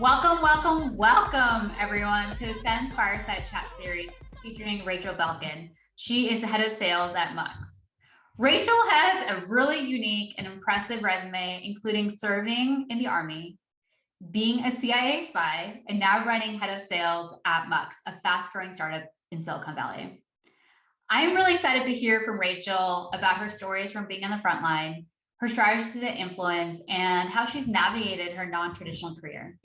Welcome, welcome, welcome, everyone, to Ascend's Fireside Chat series featuring Rachel Belkin. She is the head of sales at Mux. Rachel has a really unique and impressive resume, including serving in the Army, being a CIA spy, and now running head of sales at Mux, a fast-growing startup in Silicon Valley. I am really excited to hear from Rachel about her stories from being on the front line, her strategies to influence, and how she's navigated her non-traditional career.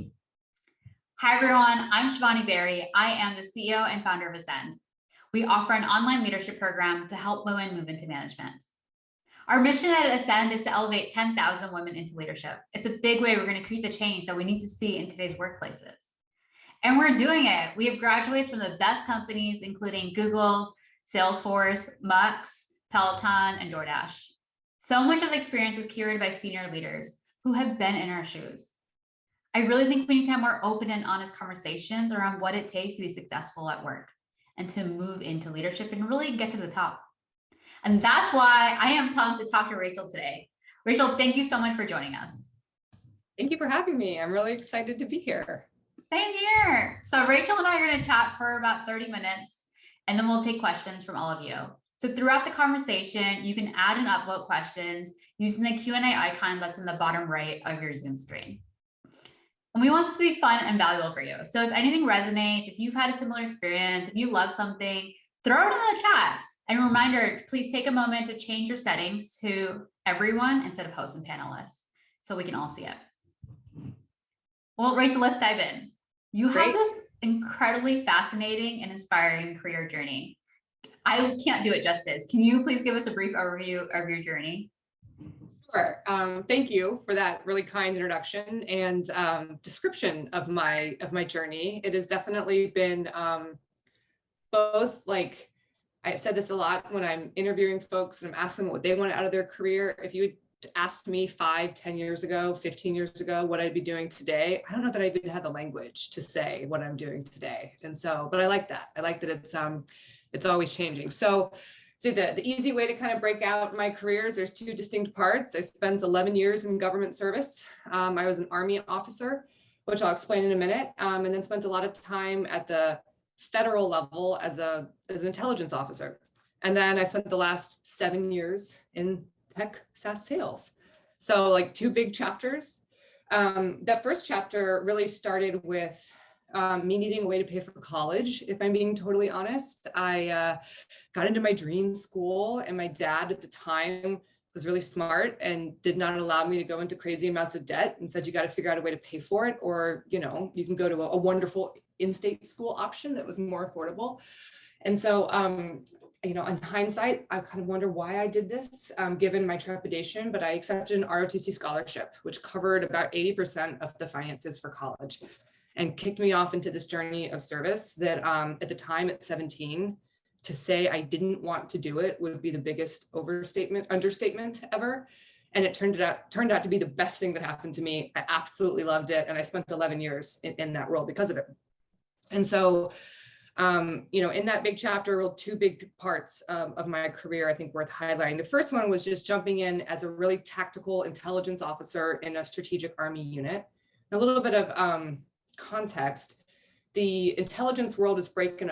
Hi, everyone. I'm Shivani Berry. I am the CEO and founder of Ascend. We offer an online leadership program to help women move into management. Our mission at Ascend is to elevate 10,000 women into leadership. It's a big way we're going to create the change that we need to see in today's workplaces. And we're doing it. We have graduates from the best companies, including Google, Salesforce, Mux, Peloton, and DoorDash. So much of the experience is curated by senior leaders who have been in our shoes. I really think we need to have more open and honest conversations around what it takes to be successful at work and to move into leadership and really get to the top. And that's why I am pumped to talk to Rachel today. Rachel, thank you so much for joining us. Thank you for having me. I'm really excited to be here. Same here. So Rachel and I are going to chat for about 30 minutes, and then we'll take questions from all of you. So throughout the conversation, you can add and upvote questions using the Q&A icon that's in the bottom right of your Zoom screen. And we want this to be fun and valuable for you. So if anything resonates, if you've had a similar experience, if you love something, throw it in the chat. And a reminder, please take a moment to change your settings to everyone instead of hosts and panelists so we can all see it. Well, Rachel, let's dive in. You have this incredibly fascinating and inspiring career journey. I can't do it justice. Can you please give us a brief overview of your journey? Sure. Thank you for that really kind introduction and description of my journey. It has definitely been both, like, I've said this a lot when I'm interviewing folks and I'm asking them what they want out of their career. If you had asked me 5, 10 years ago, 15 years ago, what I'd be doing today, I don't know that I even had the language to say what I'm doing today. And so, but I like that. I like that it's always changing. So the easy way to kind of break out my careers, there's 2 distinct parts. I spent 11 years in government service. I was an Army officer, which I'll explain in a minute, and then spent a lot of time at the federal level as an intelligence officer. And then I spent the last 7 years in tech SaaS sales. So like 2 big chapters. That first chapter really started with me needing a way to pay for college. If I'm being totally honest, I got into my dream school, and my dad at the time was really smart and did not allow me to go into crazy amounts of debt and said, you got to figure out a way to pay for it, or, you know, you can go to a wonderful in-state school option that was more affordable. And so, you know, in hindsight, I kind of wonder why I did this, given my trepidation, but I accepted an ROTC scholarship, which covered about 80% of the finances for college, and kicked me off into this journey of service that at the time at 17, to say I didn't want to do it would be the biggest understatement ever. And it turned out to be the best thing that happened to me. I absolutely loved it. And I spent 11 years in that role because of it. And so, you know, in that big chapter, 2 big parts of my career, I think worth highlighting. The first one was just jumping in as a really tactical intelligence officer in a strategic Army unit. A little bit of context. The intelligence world is broken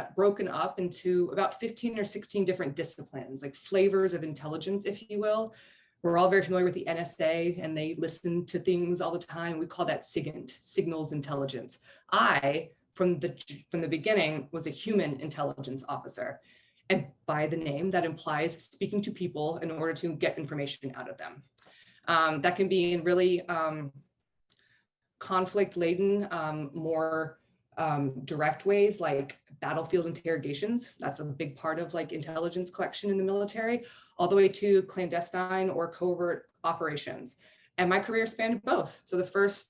up into about 15 or 16 different disciplines, like flavors of intelligence, if you will. We're all very familiar with the NSA, and they listen to things all the time. We call that SIGINT, signals intelligence. I, from the beginning, was a human intelligence officer. And by the name, that implies speaking to people in order to get information out of them. That can be in really conflict-laden, more direct ways, like battlefield interrogations. That's a big part of like intelligence collection in the military, all the way to clandestine or covert operations. And my career spanned both. So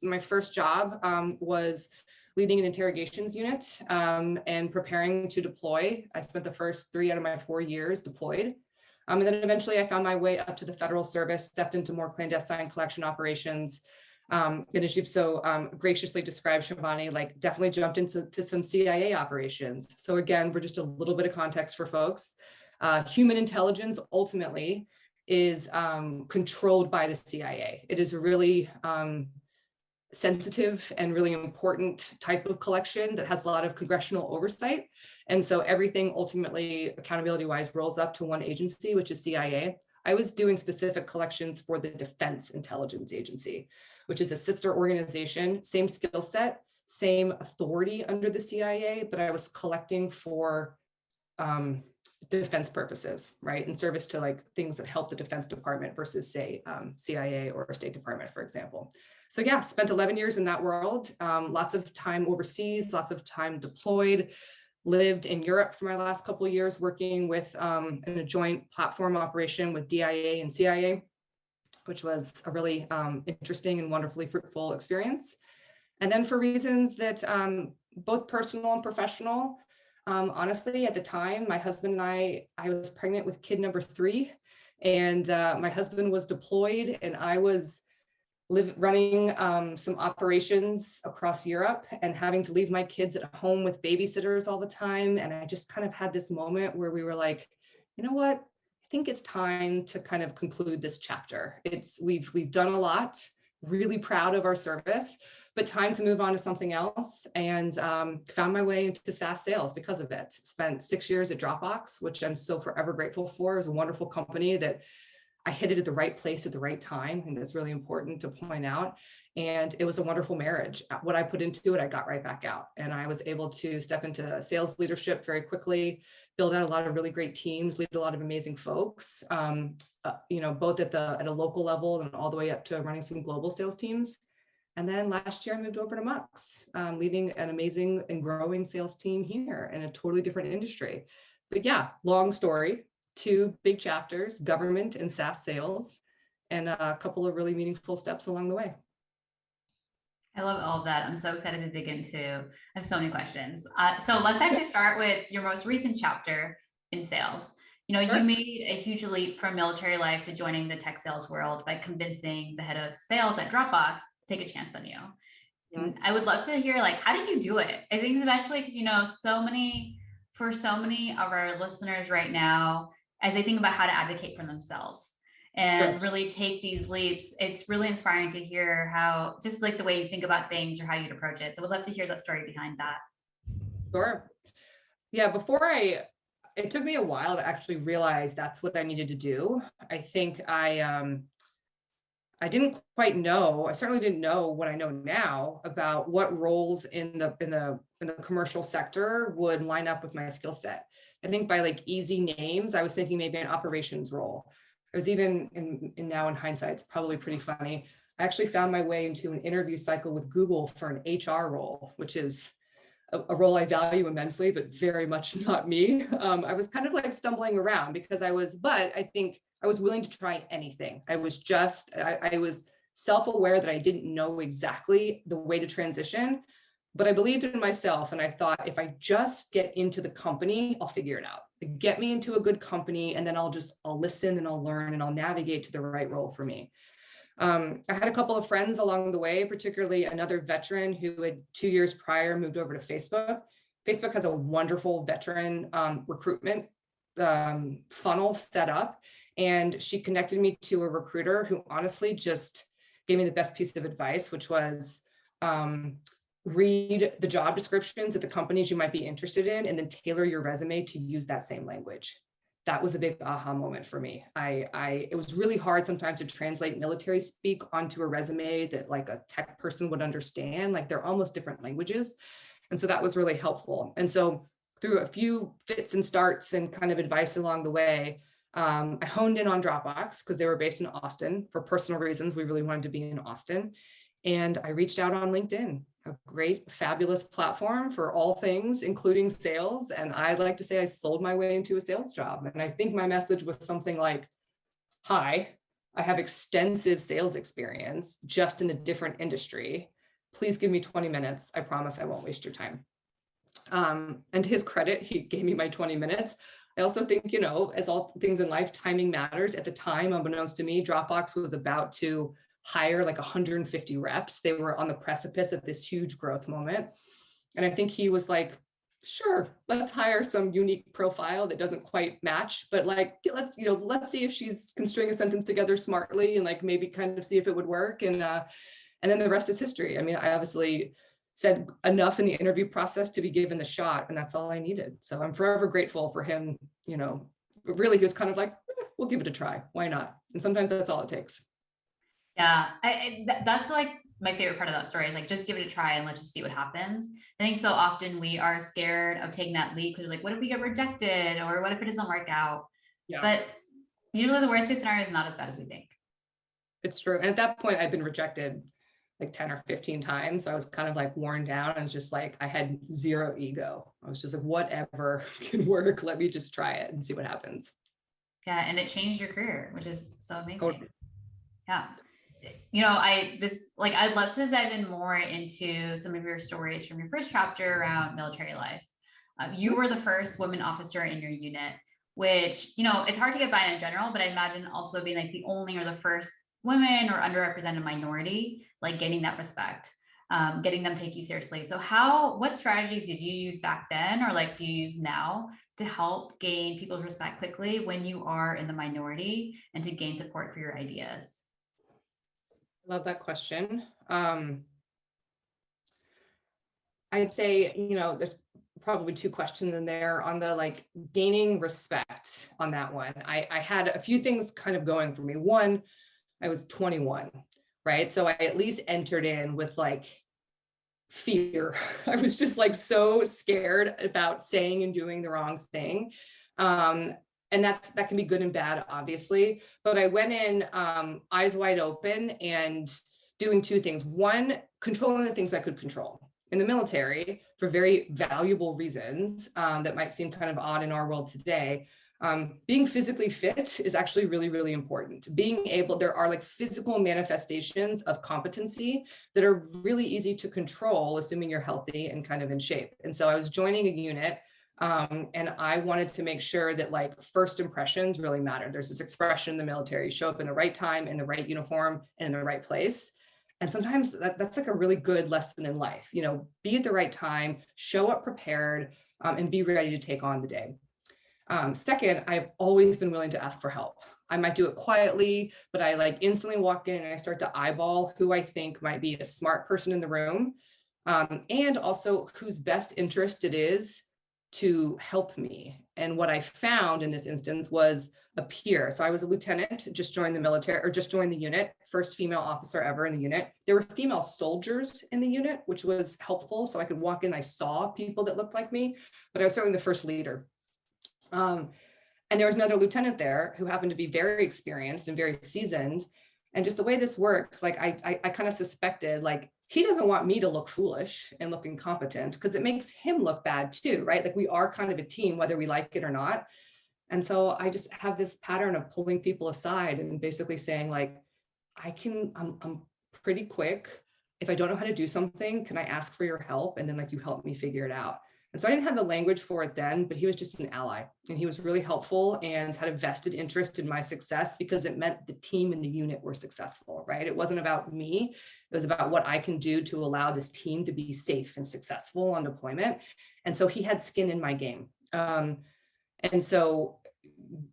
my first job was leading an interrogations unit and preparing to deploy. I spent the first 3 out of my 4 years deployed. And then eventually I found my way up to the federal service, stepped into more clandestine collection operations. And as you've so graciously described, Shivani, like definitely jumped into some CIA operations. So again, for just a little bit of context for folks, human intelligence ultimately is controlled by the CIA. It is really sensitive and really important type of collection that has a lot of congressional oversight. And so everything ultimately, accountability wise, rolls up to one agency, which is CIA. I was doing specific collections for the Defense Intelligence Agency, which is a sister organization, same skill set, same authority under the CIA, but I was collecting for defense purposes, right? In service to like things that help the Defense Department versus say CIA or State Department, for example. So yeah, spent 11 years in that world, lots of time overseas, lots of time deployed, lived in Europe for my last couple of years, working with in a joint platform operation with DIA and CIA, which was a really interesting and wonderfully fruitful experience. And then for reasons that both personal and professional, honestly, at the time, my husband and I was pregnant with kid number 3, and my husband was deployed, and I was running some operations across Europe and having to leave my kids at home with babysitters all the time. And I just kind of had this moment where we were like, you know what? I think it's time to kind of conclude this chapter. We've done a lot, really proud of our service, but time to move on to something else, and found my way into SaaS sales because of it. Spent 6 years at Dropbox, which I'm so forever grateful for. It was a wonderful company that I hit it at the right place at the right time. And that's really important to point out. And it was a wonderful marriage. What I put into it, I got right back out. And I was able to step into sales leadership very quickly, build out a lot of really great teams, lead a lot of amazing folks, both at a local level and all the way up to running some global sales teams. And then last year I moved over to Mux, leading an amazing and growing sales team here in a totally different industry. But yeah, long story. 2 big chapters, government and SaaS sales, and a couple of really meaningful steps along the way. I love all of that. I'm so excited to dig into. I have so many questions. So let's actually start with your most recent chapter in sales. You know, Sure. You made a huge leap from military life to joining the tech sales world by convincing the head of sales at Dropbox to take a chance on you. And I would love to hear, like, how did you do it? I think especially because, for so many of our listeners right now, as they think about how to advocate for themselves and really take these leaps, it's really inspiring to hear how, just like the way you think about things or how you'd approach it. So we'd love to hear that story behind that. Sure. Yeah, it took me a while to actually realize that's what I needed to do. I think I didn't quite know. I certainly didn't know what I know now about what roles in the commercial sector would line up with my skill set. I think by like easy names, I was thinking maybe an operations role. I was even now in hindsight, it's probably pretty funny. I actually found my way into an interview cycle with Google for an HR role, which is a role I value immensely, but very much not me. I was kind of like stumbling around but I think I was willing to try anything. I was self-aware that I didn't know exactly the way to transition, but I believed in myself. And I thought, if I just get into the company, I'll figure it out. Get me into a good company, and then I'll listen and I'll learn and I'll navigate to the right role for me. I had a couple of friends along the way, particularly another veteran who had 2 years prior moved over to Facebook. Facebook has a wonderful veteran recruitment funnel set up. And she connected me to a recruiter who honestly just gave me the best piece of advice, which was read the job descriptions of the companies you might be interested in, and then tailor your resume to use that same language. That was a big aha moment for me. It was really hard sometimes to translate military speak onto a resume that like a tech person would understand. Like they're almost different languages. And so that was really helpful. And so through a few fits and starts and kind of advice along the way, I honed in on Dropbox because they were based in Austin. For personal reasons, we really wanted to be in Austin. And I reached out on LinkedIn, a great, fabulous platform for all things, including sales. And I like to say I sold my way into a sales job. And I think my message was something like, hi, I have extensive sales experience, just in a different industry. Please give me 20 minutes. I promise I won't waste your time. And to his credit, he gave me my 20 minutes. I also think, as all things in life, timing matters. At the time, unbeknownst to me, Dropbox was about to hire like 150 reps. They were on the precipice of this huge growth moment. And I think he was like, sure, let's hire some unique profile that doesn't quite match, but like, let's see if she's can string a sentence together smartly and like maybe kind of see if it would work. And And then the rest is history. I mean, I obviously said enough in the interview process to be given the shot, and that's all I needed. So I'm forever grateful for him. You know, really, he was kind of like, we'll give it a try. Why not? And sometimes that's all it takes. Yeah, that's like my favorite part of that story is like, just give it a try and let's just see what happens. I think so often we are scared of taking that leap because like, what if we get rejected, or what if it doesn't work out? Yeah. But usually the worst case scenario is not as bad as we think. It's true. And at that point, I'd been rejected like 10 or 15 times. So I was kind of like worn down, and just like, I had zero ego. I was just like, whatever can work. Let me just try it and see what happens. Yeah. And it changed your career, which is so amazing. Totally. Yeah. You know, I'd love to dive in more into some of your stories from your first chapter around military life. You were the first woman officer in your unit, which, you know, it's hard to get by in general, but I imagine also being like the only or the first women or underrepresented minority, like getting that respect, getting them to take you seriously. So what strategies did you use back then, or like do you use now, to help gain people's respect quickly when you are in the minority and to gain support for your ideas? Love that question. I'd say, you know, there's probably two questions in there on the like gaining respect on that one. I had a few things kind of going for me. One, I was 21, right? So I at least entered in with like fear. I was just like so scared about saying and doing the wrong thing. And that can be good and bad, obviously. But I went in eyes wide open and doing two things. One, controlling the things I could control. In the military, for very valuable reasons that might seem kind of odd in our world today, being physically fit is actually really, really important. There are like physical manifestations of competency that are really easy to control, assuming you're healthy and kind of in shape. And so I was joining a unit, and I wanted to make sure that like first impressions really matter. There's this expression in the military: show up in the right time, in the right uniform, and in the right place. And sometimes that's like a really good lesson in life. You know, be at the right time, show up prepared, and be ready to take on the day. Second, I've always been willing to ask for help. I might do it quietly, but I like instantly walk in and I start to eyeball who I think might be a smart person in the room, and also whose best interest it is to help me. And what I found in this instance was a peer. So I was a lieutenant, just joined the military, or just joined the unit, first female officer ever in the unit. There were female soldiers in the unit, which was helpful. So I could walk in, I saw people that looked like me, but I was certainly the first leader. And there was another lieutenant there who happened to be very experienced and very seasoned. And just the way this works, like I kind of suspected, like, he doesn't want me to look foolish and look incompetent, because it makes him look bad too, right? Like, we are kind of a team, whether we like it or not. And so I just have this pattern of pulling people aside and basically saying, like, I'm pretty quick. If I don't know how to do something, can I ask for your help? And then like, you help me figure it out. And so I didn't have the language for it then, but he was just an ally, and he was really helpful and had a vested interest in my success, because it meant the team and the unit were successful, right? It wasn't about me. It was about what I can do to allow this team to be safe and successful on deployment. And so he had skin in my game. And so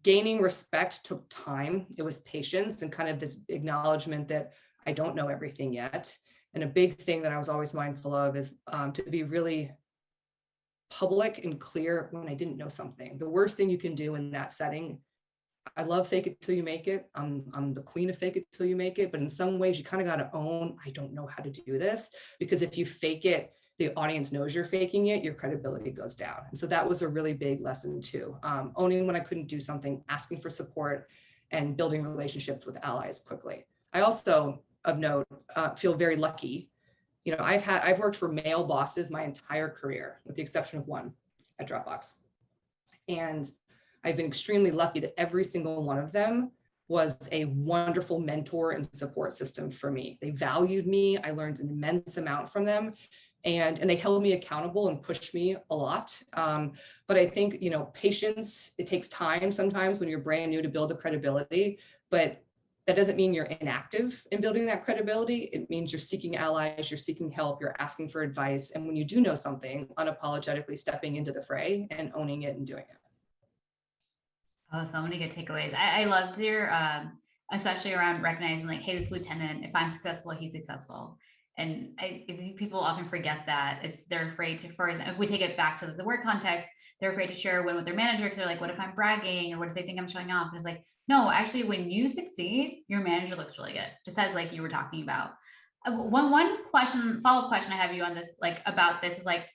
gaining respect took time. It was patience and kind of this acknowledgement that I don't know everything yet. And a big thing that I was always mindful of is to be really public and clear when I didn't know something. The worst thing you can do in that setting, I love fake it till you make it. I'm the queen of fake it till you make it. But in some ways, you kind of got to own, I don't know how to do this, because if you fake it, the audience knows you're faking it, your credibility goes down. And so that was a really big lesson too. Owning when I couldn't do something, asking for support, and building relationships with allies quickly. I also, of note, feel very lucky. You know, I've worked for male bosses my entire career, with the exception of one at Dropbox. And I've been extremely lucky that every single one of them was a wonderful mentor and support system for me. They valued me. I learned an immense amount from them. And they held me accountable and pushed me a lot. But I think, you know, patience, it takes time sometimes when you're brand new to build the credibility, but that doesn't mean you're inactive in building that credibility. It means you're seeking allies, you're seeking help, you're asking for advice. And when you do know something, unapologetically stepping into the fray and owning it and doing it. Oh, so many good takeaways. I loved your especially around recognizing like, hey, this lieutenant, if I'm successful, he's successful. And I think people often forget that they're afraid to, for example, if we take it back to the work context, they're afraid to share a win with their manager because they're like, what if I'm bragging, or what if they think I'm showing off? And it's like, no, actually, when you succeed, your manager looks really good, just as like you were talking about. One question, follow-up question I have you on this, like about this is like,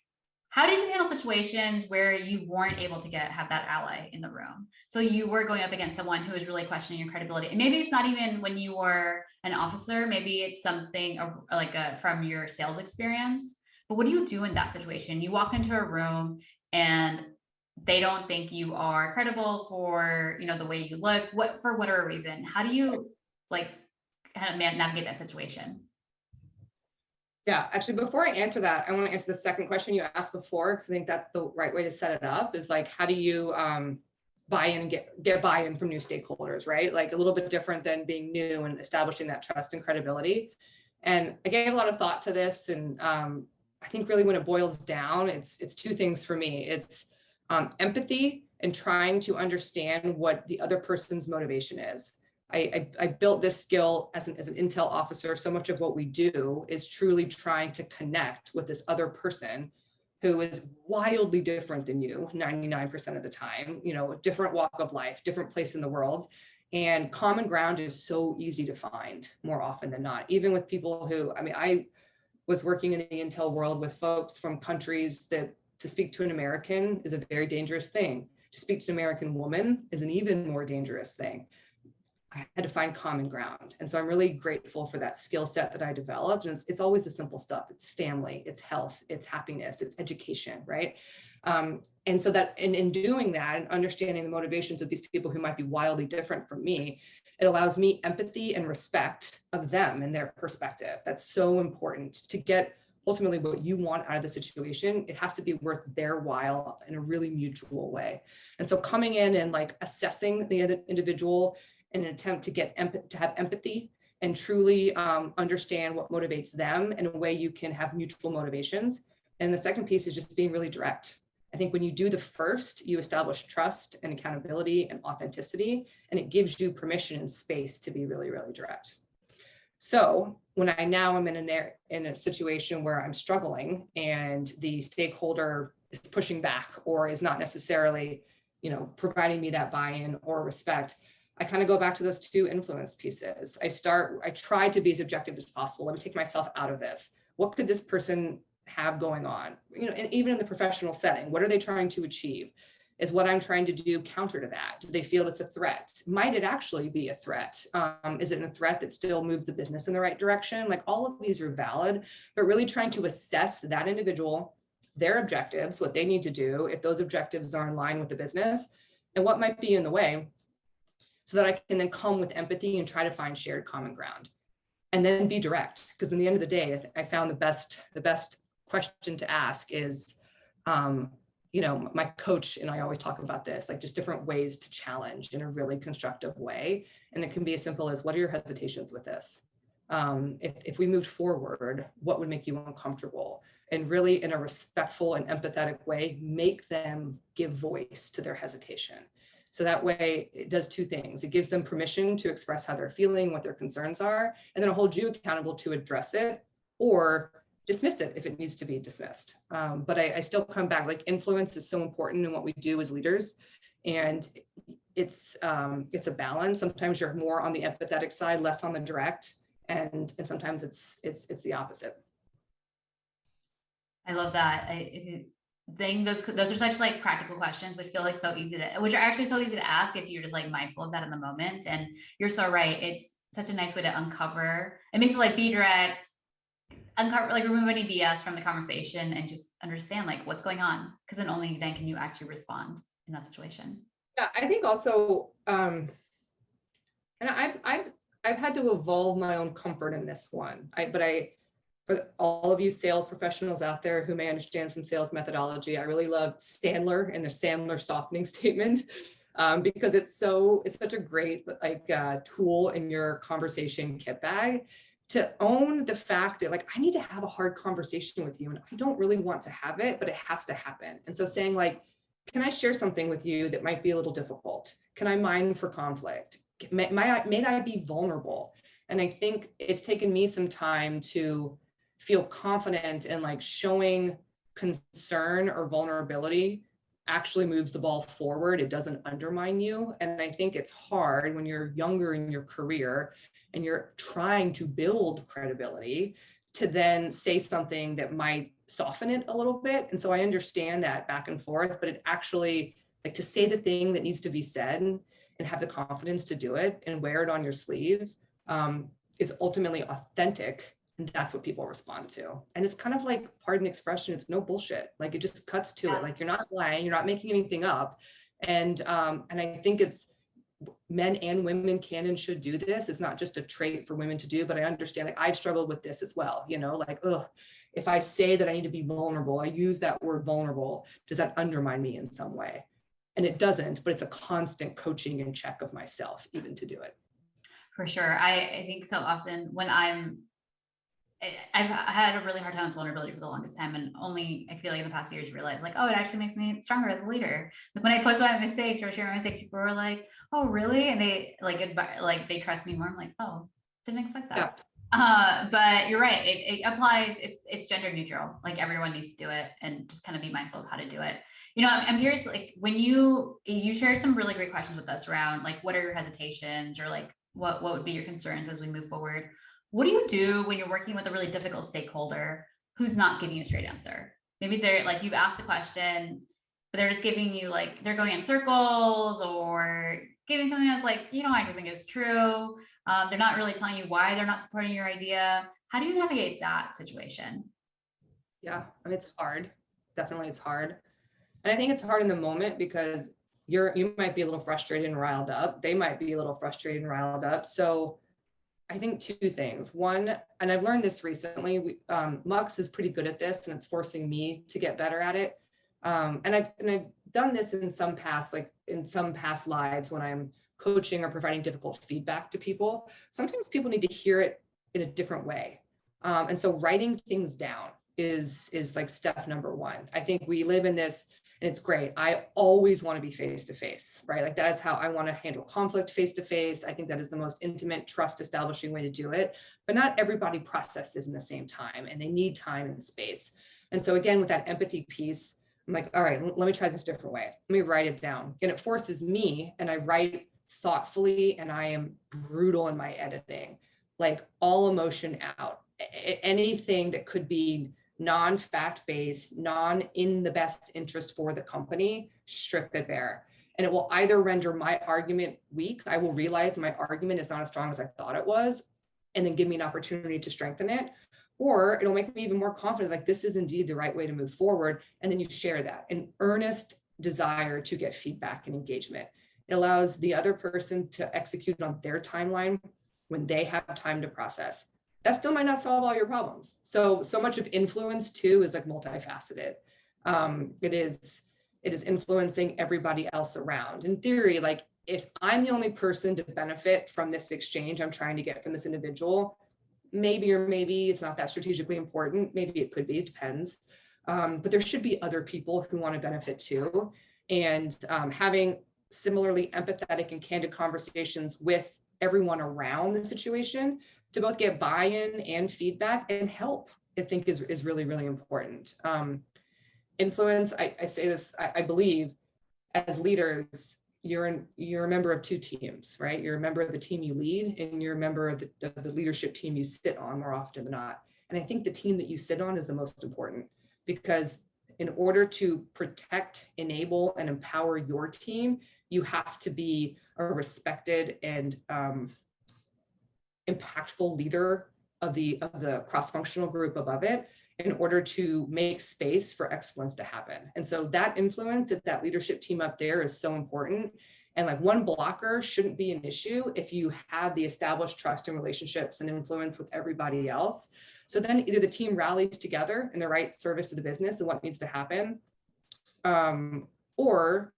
how did you handle situations where you weren't able to have that ally in the room? So you were going up against someone who was really questioning your credibility. And maybe it's not even when you were an officer, maybe it's something from your sales experience. But what do you do in that situation? You walk into a room and they don't think you are credible for, the way you look, for whatever reason. How do you like kind of navigate that situation? Yeah, actually, before I answer that, I want to answer the second question you asked before, because I think that's the right way to set it up, is like, how do you buy in and get buy-in from new stakeholders, right? Like a little bit different than being new and establishing that trust and credibility. And I gave a lot of thought to this. And I think really when it boils down, it's two things for me. It's empathy and trying to understand what the other person's motivation is. I built this skill as an intel officer. So much of what we do is truly trying to connect with this other person who is wildly different than you 99% of the time, different walk of life, different place in the world. And common ground is so easy to find more often than not, even with people who, I was working in the intel world with folks from countries that to speak to an American is a very dangerous thing. To speak to an American woman is an even more dangerous thing. I had to find common ground. And so I'm really grateful for that skill set that I developed. And it's always the simple stuff. It's family, it's health, it's happiness, it's education, right? And so that in doing that and understanding the motivations of these people who might be wildly different from me, it allows me empathy and respect of them and their perspective. That's so important to get ultimately what you want out of the situation. It has to be worth their while in a really mutual way. And so coming in and like assessing the other individual in an attempt to have empathy and truly understand what motivates them in a way you can have mutual motivations. And the second piece is just being really direct. I think when you do the first, you establish trust and accountability and authenticity, and it gives you permission and space to be really, really direct. So when I now am in a situation where I'm struggling and the stakeholder is pushing back or is not necessarily, providing me that buy-in or respect, I kind of go back to those two influence pieces. I try to be as objective as possible. Let me take myself out of this. What could this person have going on? And even in the professional setting, what are they trying to achieve? Is what I'm trying to do counter to that? Do they feel it's a threat? Might it actually be a threat? Is it a threat that still moves the business in the right direction? Like all of these are valid, but really trying to assess that individual, their objectives, what they need to do, if those objectives are in line with the business, and what might be in the way, so that I can then come with empathy and try to find shared common ground and then be direct. Because in the end of the day, I found the best question to ask is, my coach and I always talk about this, like just different ways to challenge in a really constructive way. And it can be as simple as, what are your hesitations with this? If we moved forward, what would make you uncomfortable? And really in a respectful and empathetic way, make them give voice to their hesitation. So that way it does two things. It gives them permission to express how they're feeling, what their concerns are, and then it holds you accountable to address it or dismiss it if it needs to be dismissed. But I still come back, like influence is so important in what we do as leaders. And it's a balance. Sometimes you're more on the empathetic side, less on the direct. And sometimes it's the opposite. I love that. Those are such like practical questions, which feel like which are actually so easy to ask if you're just like mindful of that in the moment. And you're so right. It's such a nice way to uncover. It makes it like be direct, uncover, like remove any BS from the conversation and just understand like what's going on. Because then only then can you actually respond in that situation. Yeah, I think also, and I've had to evolve my own comfort in this one. For all of you sales professionals out there who may understand some sales methodology, I really love Sandler and the Sandler softening statement because it's such a great tool in your conversation kit bag to own the fact that like, I need to have a hard conversation with you and I don't really want to have it, but it has to happen. And so saying like, can I share something with you that might be a little difficult? Can I mine for conflict? may I be vulnerable? And I think it's taken me some time to feel confident in like showing concern or vulnerability actually moves the ball forward. It doesn't undermine you. And I think it's hard when you're younger in your career and you're trying to build credibility to then say something that might soften it a little bit. And so I understand that back and forth, but it actually, like, to say the thing that needs to be said and have the confidence to do it and wear it on your sleeve is ultimately authentic. And that's what people respond to. And it's kind of like, pardon the expression, it's no bullshit. Like, it just cuts to it. Like, you're not lying, you're not making anything up. And I think it's, men and women can and should do this. It's not just a trait for women to do, but I understand, like, I've struggled with this as well. You know, like, if I say that I need to be vulnerable, I use that word vulnerable, does that undermine me in some way? And it doesn't, but it's a constant coaching and check of myself even to do it. For sure. I think so often when I've had a really hard time with vulnerability for the longest time, and only I feel like in the past few years realized, like, oh, it actually makes me stronger as a leader. Like, when I post my mistakes or share my mistakes, people are like, oh, really? And they they trust me more. I'm like, oh, didn't expect that. Yeah. But you're right. It applies. It's gender neutral. Like, everyone needs to do it, and just kind of be mindful of how to do it. You know, I'm curious, like, when you shared some really great questions with us around, like, what are your hesitations, or like, what would be your concerns as we move forward? What do you do when you're working with a really difficult stakeholder who's not giving you a straight answer? Maybe they're like, you've asked a question, but they're just giving you, like, they're going in circles, or giving something that's like, you don't actually think it's true. They're not really telling you why they're not supporting your idea. How do you navigate that situation? Yeah, I mean, it's hard. Definitely it's hard. And I think it's hard in the moment because you might be a little frustrated and riled up. They might be a little frustrated and riled up. So I think two things. One, and I've learned this recently, Mux is pretty good at this, and it's forcing me to get better at it. And I've done this in some past lives when I'm coaching or providing difficult feedback to people. Sometimes people need to hear it in a different way. And so writing things down is like step number one. I think we live in this, and it's great. I always want to be face-to-face, right? Like, that is how I want to handle conflict face-to-face. I think that is the most intimate, trust establishing way to do it, but not everybody processes in the same time, and they need time and space. And so again, with that empathy piece, I'm like, all right, let me try this different way. Let me write it down. And it forces me, and I write thoughtfully, and I am brutal in my editing, like, all emotion out. Anything that could be non-fact-based, in the best interest for the company, strip it bare. And it will either render my argument weak. I will realize my argument is not as strong as I thought it was, and then give me an opportunity to strengthen it. Or it'll make me even more confident, like, this is indeed the right way to move forward. And then you share that, an earnest desire to get feedback and engagement. It allows the other person to execute on their timeline when they have time to process. That still might not solve all your problems. So much of influence too is like multifaceted. It is influencing everybody else around. In theory, like, if I'm the only person to benefit from this exchange I'm trying to get from this individual, maybe it's not that strategically important. Maybe it could be, it depends. But there should be other people who want to benefit too. And having similarly empathetic and candid conversations with everyone around the situation to both get buy-in and feedback and help, I think is really, really important. Influence, I say this, I believe, as leaders, you're a member of two teams, right? You're a member of the team you lead, and you're a member of the leadership team you sit on more often than not. And I think the team that you sit on is the most important, because in order to protect, enable, and empower your team, you have to be a respected and impactful leader of the cross-functional group above it, in order to make space for excellence to happen. And so that influence at that leadership team up there is so important. And like, one blocker shouldn't be an issue if you have the established trust and relationships and influence with everybody else. So then either the team rallies together in the right service to the business and what needs to happen, or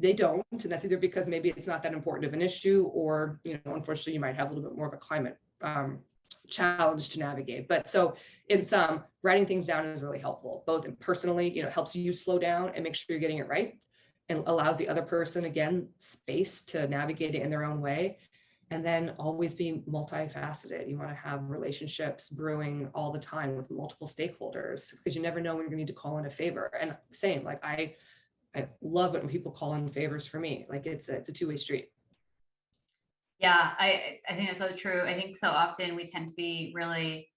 they don't. And that's either because maybe it's not that important of an issue, or, unfortunately, you might have a little bit more of a climate challenge to navigate. But so in sum, writing things down is really helpful, both personally, helps you slow down and make sure you're getting it right, and allows the other person, again, space to navigate it in their own way. And then always be multifaceted. You want to have relationships brewing all the time with multiple stakeholders, because you never know when you're going to need to call in a favor. And same, like I love it when people call in favors for me. Like it's a two-way street. Yeah, I think that's so true. I think so often we tend to be really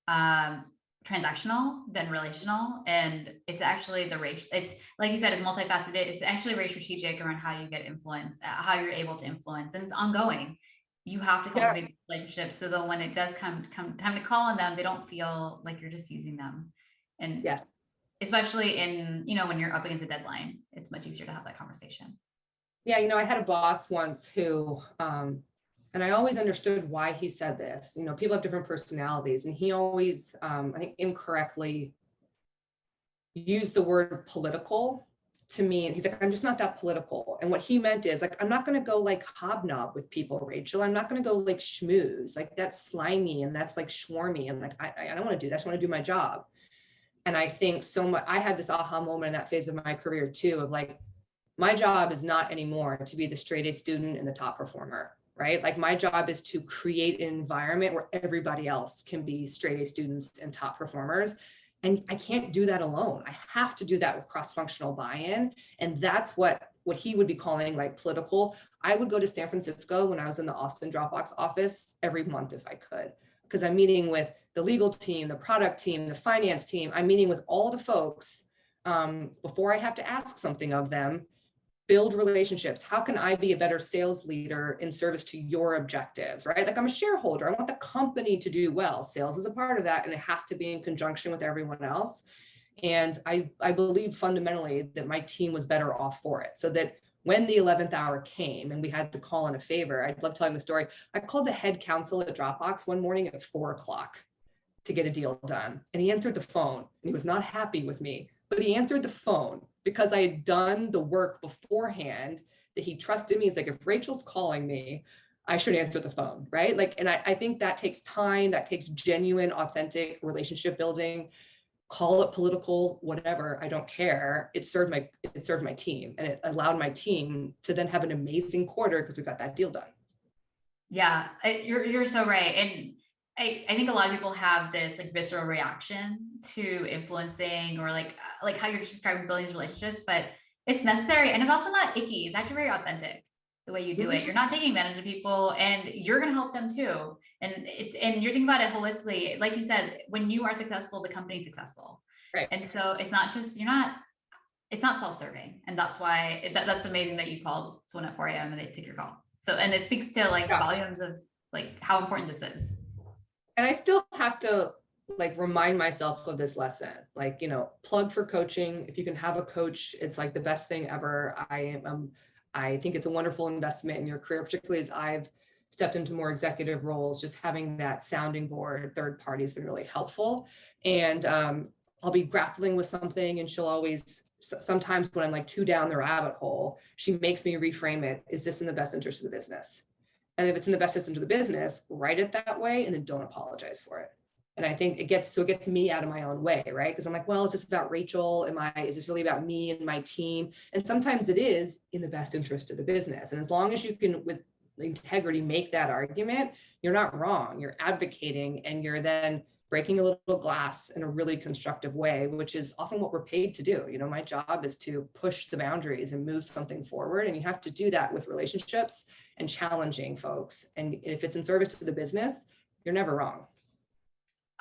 transactional than relational, and it's actually the race. It's like you said, it's multifaceted. It's actually very strategic around how you get influence, how you're able to influence, and it's ongoing. You have to cultivate relationships so that when it does come time to call on them, they don't feel like you're just using them. And yes, especially in, when you're up against a deadline, it's much easier to have that conversation. Yeah, I had a boss once who, and I always understood why he said this. People have different personalities, and he always, I think, incorrectly used the word political to mean, he's like, I'm just not that political. And what he meant is like, I'm not going to go like hobnob with people, Rachel. I'm not going to go like schmooze, like that's slimy and that's like schwarmy. And like, I don't want to do that. I just want to do my job. And I think so much, I had this aha moment in that phase of my career too, of like, my job is not anymore to be the straight A student and the top performer, right? Like my job is to create an environment where everybody else can be straight A students and top performers. And I can't do that alone. I have to do that with cross-functional buy-in. And that's what he would be calling like political. I would go to San Francisco when I was in the Austin Dropbox office every month if I could, because I'm meeting with the legal team, the product team, the finance team. I'm meeting with all the folks before I have to ask something of them. Build relationships. How can I be a better sales leader in service to your objectives, right? Like I'm a shareholder. I want the company to do well. Sales is a part of that, and it has to be in conjunction with everyone else. And I believe fundamentally that my team was better off for it. So that when the 11th hour came and we had to call in a favor, I love telling the story. I called the head counsel at Dropbox one morning at 4:00 to get a deal done. And he answered the phone, and he was not happy with me, but he answered the phone because I had done the work beforehand that he trusted me. He's like, if Rachel's calling me, I should answer the phone, right? Like, and I think that takes time, that takes genuine, authentic relationship building. Call it political, whatever, I don't care. It served my team, and it allowed my team to then have an amazing quarter because we got that deal done. Yeah, you're so right. And I think a lot of people have this like visceral reaction to influencing, or like how you're just describing building these relationships, but it's necessary. And it's also not icky. It's actually very authentic the way you do it. You're not taking advantage of people, and you're going to help them too. And you're thinking about it holistically. Like you said, when you are successful, the company's successful. Right. And so it's not just, it's not self-serving. And that's why that's amazing that you called someone at 4 a.m. and they take your call. So, and it speaks to like volumes of like how important this is. And I still have to like remind myself of this lesson, like, plug for coaching. If you can have a coach, it's like the best thing ever. I think it's a wonderful investment in your career, particularly as I've stepped into more executive roles. Just having that sounding board, third party, has been really helpful. And I'll be grappling with something, and she'll always, sometimes when I'm like too down the rabbit hole, she makes me reframe it. Is this in the best interest of the business? And if it's in the best interest of the business, write it that way, and then don't apologize for it. And I think it gets me out of my own way, right? Because I'm like, well, is this about Rachel? Is this really about me and my team? And sometimes it is in the best interest of the business. And as long as you can, with integrity, make that argument, you're not wrong. You're advocating, and you're then breaking a little glass in a really constructive way, which is often what we're paid to do. My job is to push the boundaries and move something forward. And you have to do that with relationships and challenging folks. And if it's in service to the business, you're never wrong.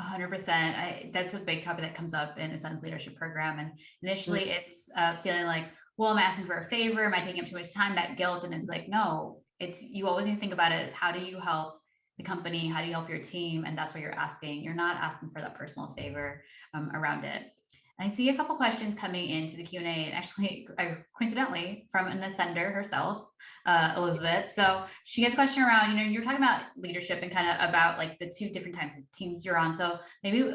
100%. That's a big topic that comes up in Ascend's leadership program. And initially it's feeling like, well, am I asking for a favor? Am I taking up too much time? That guilt. And it's like, no, you always need to think about it as, how do you help the company? How do you help your team? And that's what you're asking. You're not asking for that personal favor around it. And I see a couple questions coming into the Q&A, and actually, coincidentally, from an Ascender herself, Elizabeth. So she has a question around, you're talking about leadership and kind of about like the two different types of teams you're on. So maybe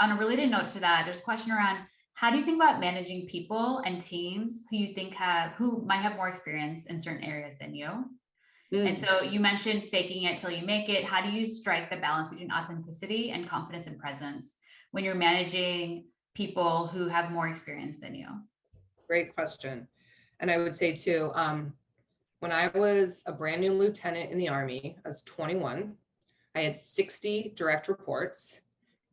on a related note to that, there's a question around, how do you think about managing people and teams who you think who might have more experience in certain areas than you? And so you mentioned faking it till you make it. How do you strike the balance between authenticity and confidence and presence when you're managing people who have more experience than you? Great question. And I would say too, when I was a brand new lieutenant in the Army, I was 21. I had 60 direct reports,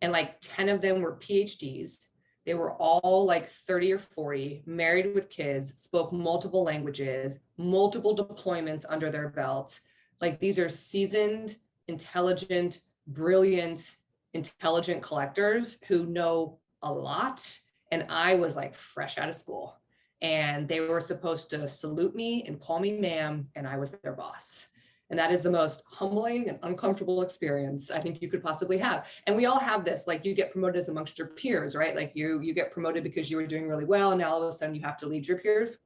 and like 10 of them were PhDs. They were all like 30 or 40, married with kids, spoke multiple languages, multiple deployments under their belts. Like, these are seasoned, intelligent, brilliant, intelligent collectors who know a lot. And I was like fresh out of school, and they were supposed to salute me and call me ma'am, and I was their boss. And that is the most humbling and uncomfortable experience I think you could possibly have. And we all have this, like, you get promoted as amongst your peers, right? Like you get promoted because you were doing really well, and now all of a sudden you have to lead your peers.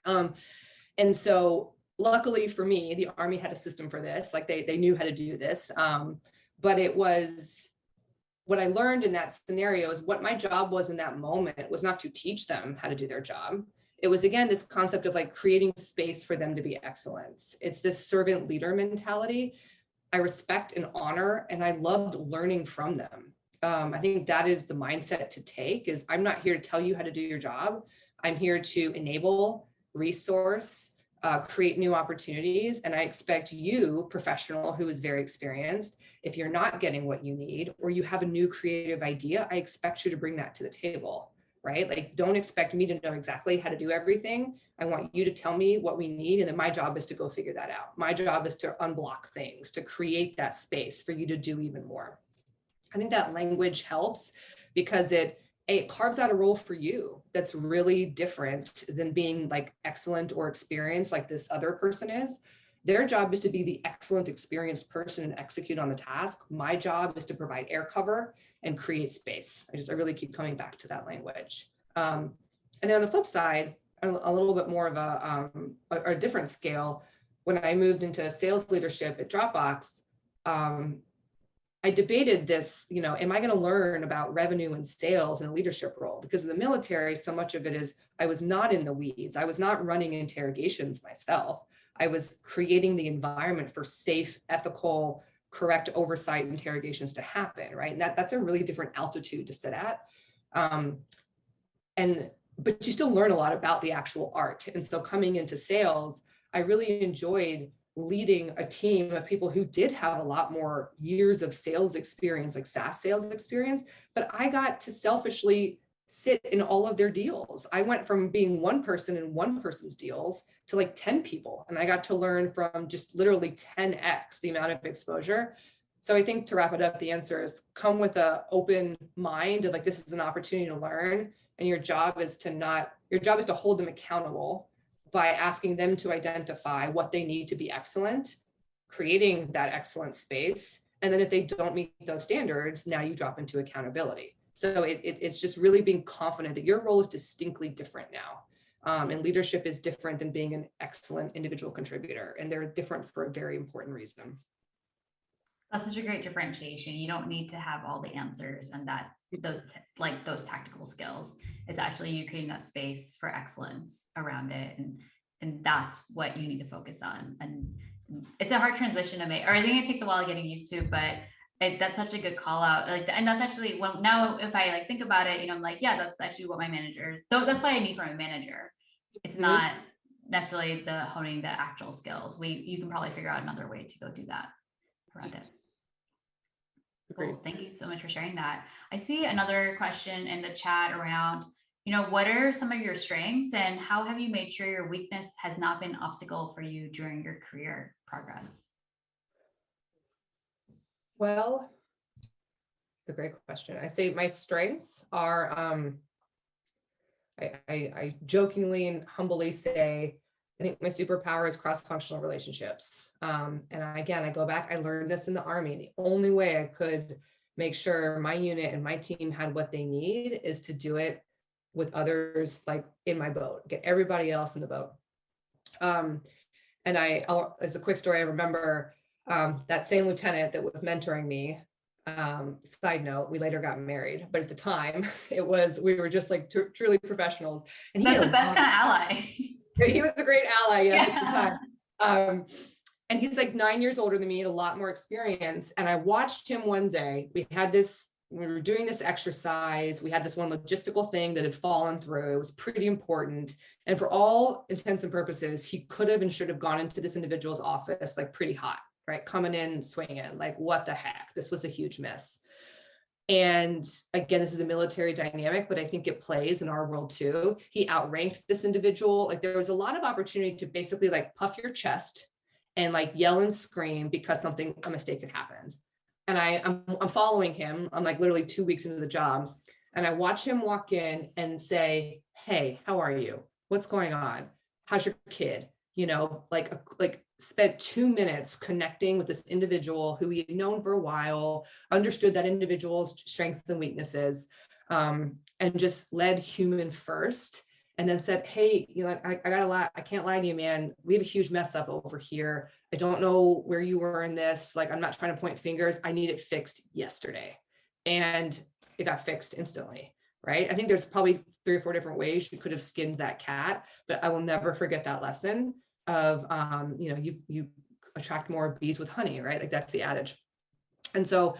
And so luckily for me, the Army had a system for this. Like, they knew how to do this. But it was, what I learned in that scenario is what my job was in that moment was not to teach them how to do their job. It was, again, this concept of like creating space for them to be excellent. It's this servant leader mentality I respect and honor, and I loved learning from them. I think that is the mindset to take, is I'm not here to tell you how to do your job. I'm here to enable, resource, create new opportunities. And I expect you, professional who is very experienced, if you're not getting what you need, or you have a new creative idea, I expect you to bring that to the table, right? Like, don't expect me to know exactly how to do everything. I want you to tell me what we need. And then my job is to go figure that out. My job is to unblock things, to create that space for you to do even more. I think that language helps because it carves out a role for you that's really different than being like excellent or experienced like this other person is. Their job is to be the excellent, experienced person and execute on the task. My job is to provide air cover and create space. I really keep coming back to that language. And then on the flip side, a little bit more of a different scale, when I moved into sales leadership at Dropbox, I debated this, am I going to learn about revenue and sales in a leadership role? Because in the military, so much of it is, I was not in the weeds. I was not running interrogations myself. I was creating the environment for safe, ethical, correct oversight interrogations to happen, right? And that's a really different altitude to sit at. But you still learn a lot about the actual art. And so coming into sales, I really enjoyed leading a team of people who did have a lot more years of sales experience, like SaaS sales experience, but I got to selfishly sit in all of their deals. I went from being one person in one person's deals to like 10 people. And I got to learn from just literally 10x the amount of exposure. So I think, to wrap it up, the answer is come with an open mind of like, this is an opportunity to learn. And your job is to hold them accountable by asking them to identify what they need to be excellent, creating that excellent space. And then if they don't meet those standards, now you drop into accountability. So it's just really being confident that your role is distinctly different now. And leadership is different than being an excellent individual contributor. And they're different for a very important reason. That's such a great differentiation. You don't need to have all the answers, and those tactical skills. It's actually you creating that space for excellence around it, and that's what you need to focus on. And it's a hard transition to make, or I think it takes a while getting used to, but that's such a good call out. And that's actually now if I think about it, I'm like, yeah, that's actually what my managers. That's what I need from a manager. It's not necessarily the honing the actual skills. You can probably figure out another way to go do that around it. Cool. Thank you so much for sharing that. I see another question in the chat around, what are some of your strengths and how have you made sure your weakness has not been an obstacle for you during your career progress? Well, it's a great question. I say my strengths are, I jokingly and humbly say, I think my superpower is cross-functional relationships. And I go back, I learned this in the Army. The only way I could make sure my unit and my team had what they need is to do it with others like in my boat, get everybody else in the boat. And as a quick story, I remember that same lieutenant that was mentoring me. Side note, we later got married, but at the time we were just like truly professionals. And that's the best kind of ally. He was a great ally, yes, yeah. At the time. And he's like 9 years older than me and a lot more experience. And I watched him one day. We had this we were doing this exercise. We had this one logistical thing that had fallen through. It was pretty important. And for all intents and purposes, he could have and should have gone into this individual's office like pretty hot, right? Coming in, swinging, like what the heck? This was a huge miss. And again, this is a military dynamic, but I think it plays in our world too. He outranked this individual. Like there was a lot of opportunity to basically like puff your chest and like yell and scream because a mistake had happened. And I'm following him. I'm like literally 2 weeks into the job. And I watch him walk in and say, hey, how are you? What's going on? How's your kid? You know, like spent 2 minutes connecting with this individual who he had known for a while, understood that individual's strengths and weaknesses, and just led human first. And then said, hey, you know, I got a lot. I can't lie to you, man. We have a huge mess up over here. I don't know where you were in this. Like, I'm not trying to point fingers. I need it fixed yesterday. And it got fixed instantly, right? I think there's probably 3 or 4 different ways you could have skinned that cat, but I will never forget that lesson of, you know, you attract more bees with honey, right? Like that's the adage. And so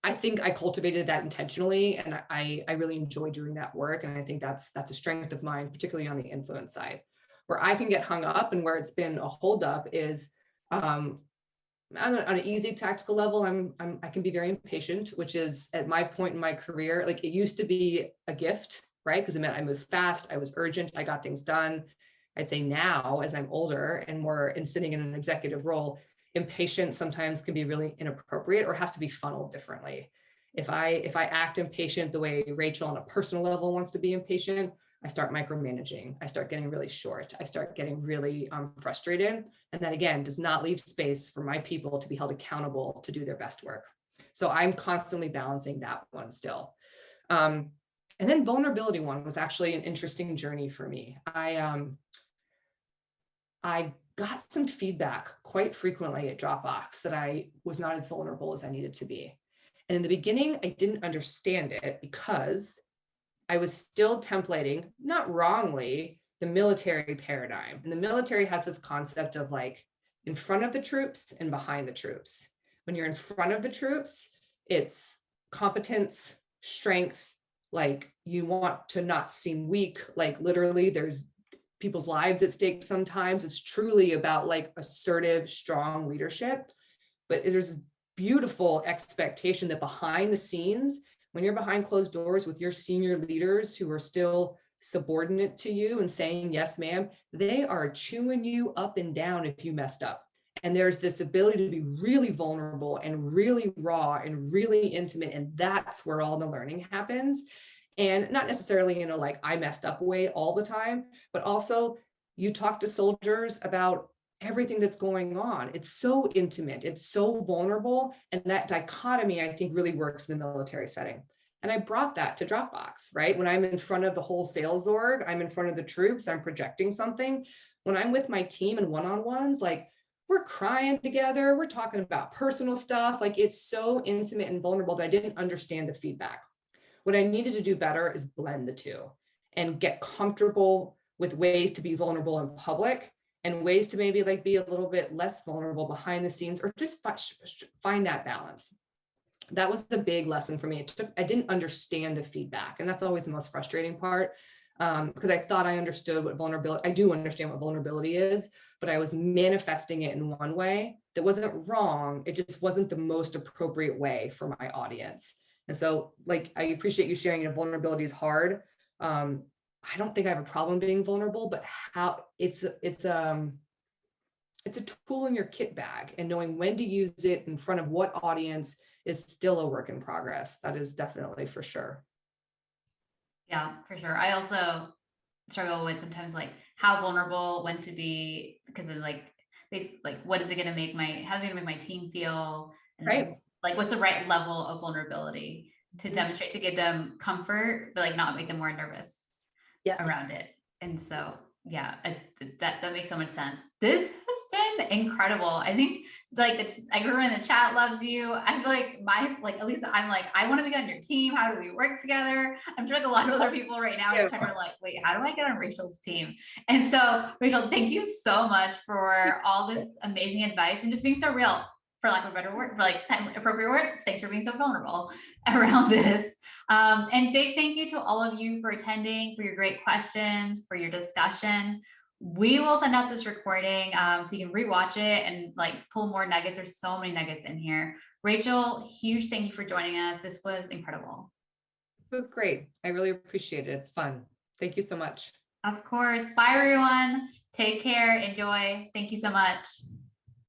I think I cultivated that intentionally, and I really enjoy doing that work. And I think that's a strength of mine, particularly on the influence side. Where I can get hung up and where it's been a holdup is on an easy tactical level. I can be very impatient, which is at my point in my career, like it used to be a gift, right? Because it meant I moved fast, I was urgent, I got things done. I'd say now, as I'm older and more and sitting in an executive role, impatience sometimes can be really inappropriate or has to be funneled differently. If I act impatient the way Rachel on a personal level wants to be impatient, I start micromanaging. I start getting really short. I start getting really frustrated. And that again, does not leave space for my people to be held accountable to do their best work. So I'm constantly balancing that one still. And then vulnerability one was actually an interesting journey for me. I got some feedback quite frequently at Dropbox that I was not as vulnerable as I needed to be. And in the beginning, I didn't understand it because I was still templating, not wrongly, the military paradigm. And the military has this concept of like in front of the troops and behind the troops. When you're in front of the troops, it's competence, strength, like you want to not seem weak, like literally there's people's lives at stake sometimes. It's truly about like assertive, strong leadership. But there's beautiful expectation that behind the scenes, when you're behind closed doors with your senior leaders who are still subordinate to you and saying, yes, ma'am, they are chewing you up and down if you messed up. And there's this ability to be really vulnerable and really raw and really intimate. And that's where all the learning happens. And not necessarily in a like I messed up way all the time, but also you talk to soldiers about everything that's going on. It's so intimate, it's so vulnerable. And that dichotomy, I think, really works in the military setting. And I brought that to Dropbox, right? When I'm in front of the whole sales org, I'm in front of the troops, I'm projecting something. When I'm with my team and one-on-ones, like we're crying together, we're talking about personal stuff. Like it's so intimate and vulnerable that I didn't understand the feedback. What I needed to do better is blend the two and get comfortable with ways to be vulnerable in public and ways to maybe like be a little bit less vulnerable behind the scenes, or just find that balance. That was the big lesson for me. I didn't understand the feedback, and that's always the most frustrating part, because I thought I understood what vulnerability, I do understand what vulnerability is, but I was manifesting it in one way that wasn't wrong. It just wasn't the most appropriate way for my audience. And so like, I appreciate you sharing, vulnerability is hard. I don't think I have a problem being vulnerable, but how it's a tool in your kit bag, and knowing when to use it in front of what audience is still a work in progress. That is definitely for sure. Yeah, for sure. I also struggle with sometimes like how vulnerable, when to be, because of like what is it going to make how's it going to make my team feel? And right. Like what's the right level of vulnerability to demonstrate, to give them comfort, but like not make them more nervous around it. And so, yeah, that makes so much sense. This has been incredible. I think like everyone in the chat loves you. I feel like at least I'm like, I want to be on your team. How do we work together? I'm sure like a lot of other people right now are trying to like, wait, how do I get on Rachel's team? And so Rachel, thank you so much for all this amazing advice and just being so real. for lack of a better word, for like appropriate word. Thanks for being so vulnerable around this. And big thank you to all of you for attending, for your great questions, for your discussion. We will send out this recording so you can rewatch it and like pull more nuggets. There's so many nuggets in here. Rachel, huge thank you for joining us. This was incredible. It was great. I really appreciate it. It's fun. Thank you so much. Of course. Bye, everyone. Take care. Enjoy. Thank you so much.